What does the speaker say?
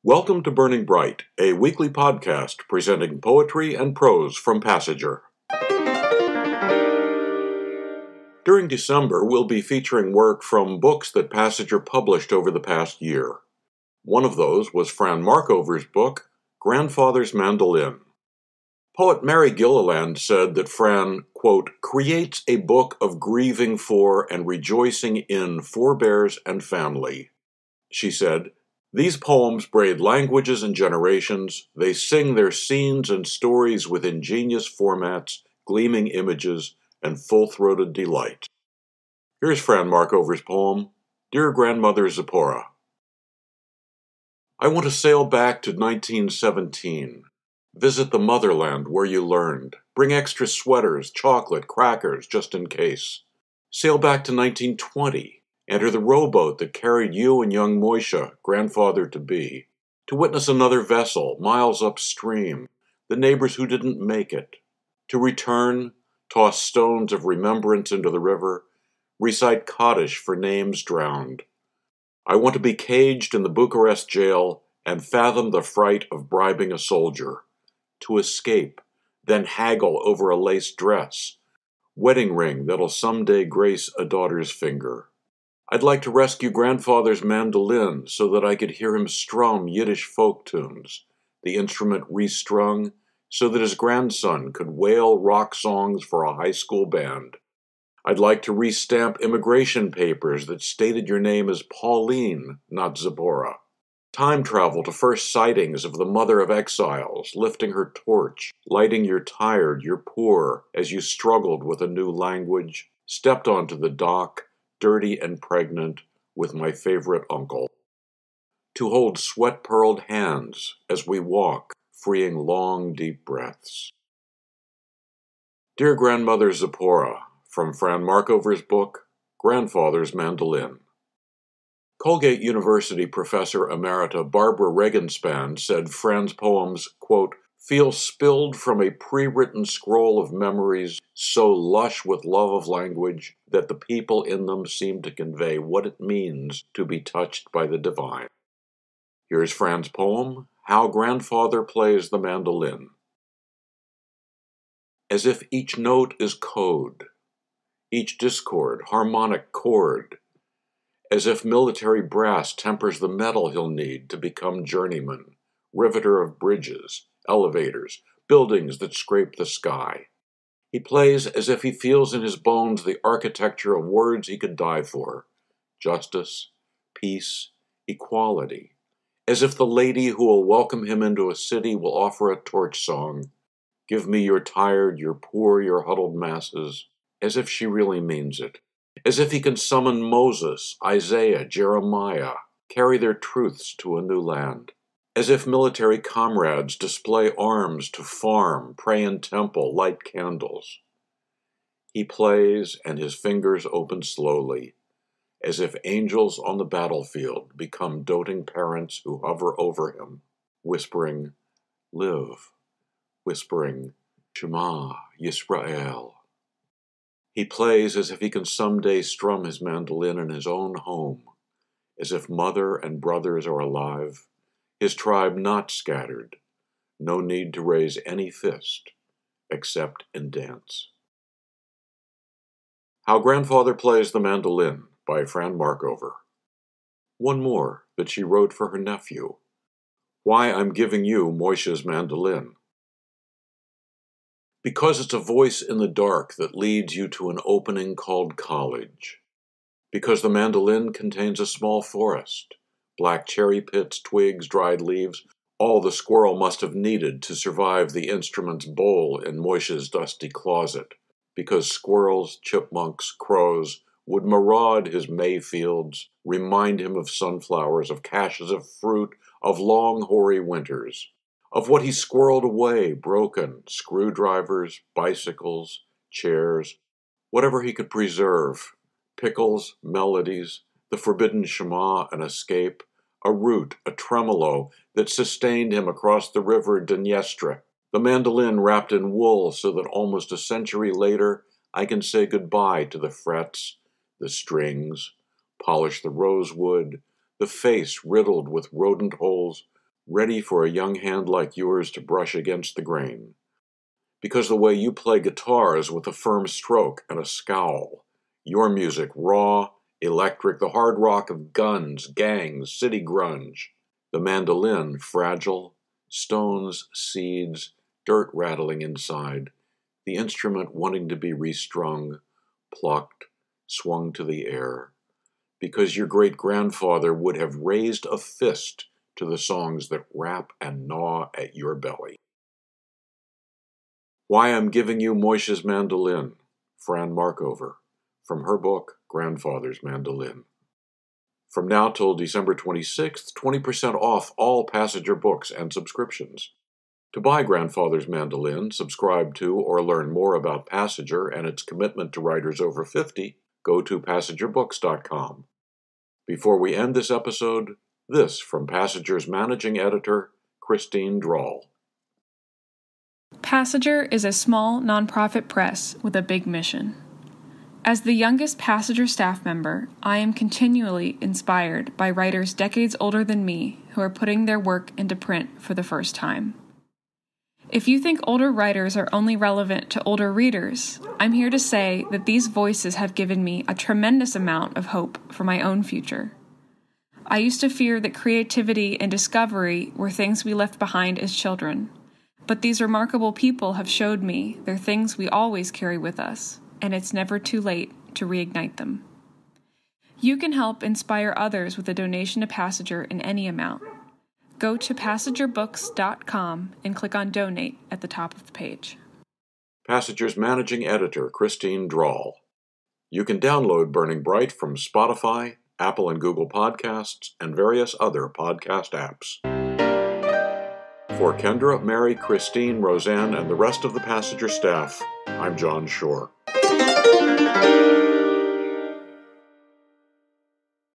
Welcome to Burning Bright, a weekly podcast presenting poetry and prose from Passenger. During December, we'll be featuring work from books that Passenger published over the past year. One of those was Fran Markover's book, Grandfather's Mandolin. Poet Mary Gilliland said that Fran, quote, creates a book of grieving for and rejoicing in forebears and family. She said, these poems braid languages and generations. They sing their scenes and stories with ingenious formats, gleaming images, and full-throated delight. Here's Fran Markover's poem, Dear Grandmother Zipporah. I want to sail back to 1917. Visit the motherland where you learned. Bring extra sweaters, chocolate, crackers, just in case. Sail back to 1920. Enter the rowboat that carried you and young Moishe, grandfather-to-be, to witness another vessel, miles upstream, the neighbors who didn't make it. To return, toss stones of remembrance into the river, recite Kaddish for names drowned. I want to be caged in the Bucharest jail and fathom the fright of bribing a soldier. To escape, then haggle over a lace dress, wedding ring that'll someday grace a daughter's finger. I'd like to rescue grandfather's mandolin so that I could hear him strum Yiddish folk tunes, the instrument restrung so that his grandson could wail rock songs for a high school band. I'd like to restamp immigration papers that stated your name as Pauline, not Zipporah. Time travel to first sightings of the mother of exiles, lifting her torch, lighting your tired, your poor, as you struggled with a new language, stepped onto the dock, dirty and pregnant, with my favorite uncle. To hold sweat-pearled hands as we walk, freeing long, deep breaths. Dear Grandmother Zipporah, from Fran Markover's book, Grandfather's Mandolin. Colgate University professor emerita Barbara Regenspan said Fran's poems, quote, feel spilled from a pre-written scroll of memories so lush with love of language that the people in them seem to convey what it means to be touched by the divine. Here's Fran's poem, How Grandfather Plays the Mandolin. As if each note is code, each discord harmonic chord, as if military brass tempers the metal he'll need to become journeyman, riveter of bridges, elevators, buildings that scrape the sky. He plays as if he feels in his bones the architecture of words he could die for. Justice, peace, equality. As if the lady who will welcome him into a city will offer a torch song. Give me your tired, your poor, your huddled masses. As if she really means it. As if he can summon Moses, Isaiah, Jeremiah, carry their truths to a new land. As if military comrades display arms to farm, pray in temple, light candles. He plays, and his fingers open slowly, as if angels on the battlefield become doting parents who hover over him, whispering, live, whispering, Shema Yisrael. He plays as if he can someday strum his mandolin in his own home, as if mother and brothers are alive, his tribe not scattered, no need to raise any fist, except in dance. How Grandfather Plays the Mandolin, by Fran Markover. One more that she wrote for her nephew. Why I'm giving you Moishe's mandolin. Because it's a voice in the dark that leads you to an opening called college. Because the mandolin contains a small forest. Black cherry pits, twigs, dried leaves, all the squirrel must have needed to survive the instrument's bowl in Moishe's dusty closet, because squirrels, chipmunks, crows would maraud his May fields, remind him of sunflowers, of caches of fruit, of long hoary winters, of what he squirreled away, broken, screwdrivers, bicycles, chairs, whatever he could preserve, pickles, melodies, the forbidden Shema, an escape, a root, a tremolo that sustained him across the river Dniestra, the mandolin wrapped in wool so that almost a century later I can say goodbye to the frets, the strings, polish the rosewood, the face riddled with rodent holes, ready for a young hand like yours to brush against the grain. Because the way you play guitar is with a firm stroke and a scowl. Your music raw, electric, the hard rock of guns, gangs, city grunge. The mandolin fragile, stones, seeds, dirt rattling inside. The instrument wanting to be restrung, plucked, swung to the air. Because your great-grandfather would have raised a fist to the songs that rap and gnaw at your belly. Why I'm Giving You Moishe's Mandolin, Fran Markover, from her book, Grandfather's Mandolin. From now till December 26th, 20% off all Passenger books and subscriptions. To buy Grandfather's Mandolin, subscribe to, or learn more about Passenger and its commitment to writers over 50, go to PassengerBooks.com. Before we end this episode, this from Passenger's managing editor, Christine Drawl. Passenger is a small, nonprofit press with a big mission. As the youngest Passenger staff member, I am continually inspired by writers decades older than me who are putting their work into print for the first time. If you think older writers are only relevant to older readers, I'm here to say that these voices have given me a tremendous amount of hope for my own future. I used to fear that creativity and discovery were things we left behind as children, but these remarkable people have showed me they're things we always carry with us, and it's never too late to reignite them. You can help inspire others with a donation to Passenger in any amount. Go to PassengerBooks.com and click on Donate at the top of the page. Passenger's managing editor, Christine Drawl. You can download Burning Bright from Spotify, Apple and Google Podcasts, and various other podcast apps. For Kendra, Mary, Christine, Roseanne, and the rest of the Passenger staff, I'm John Shore.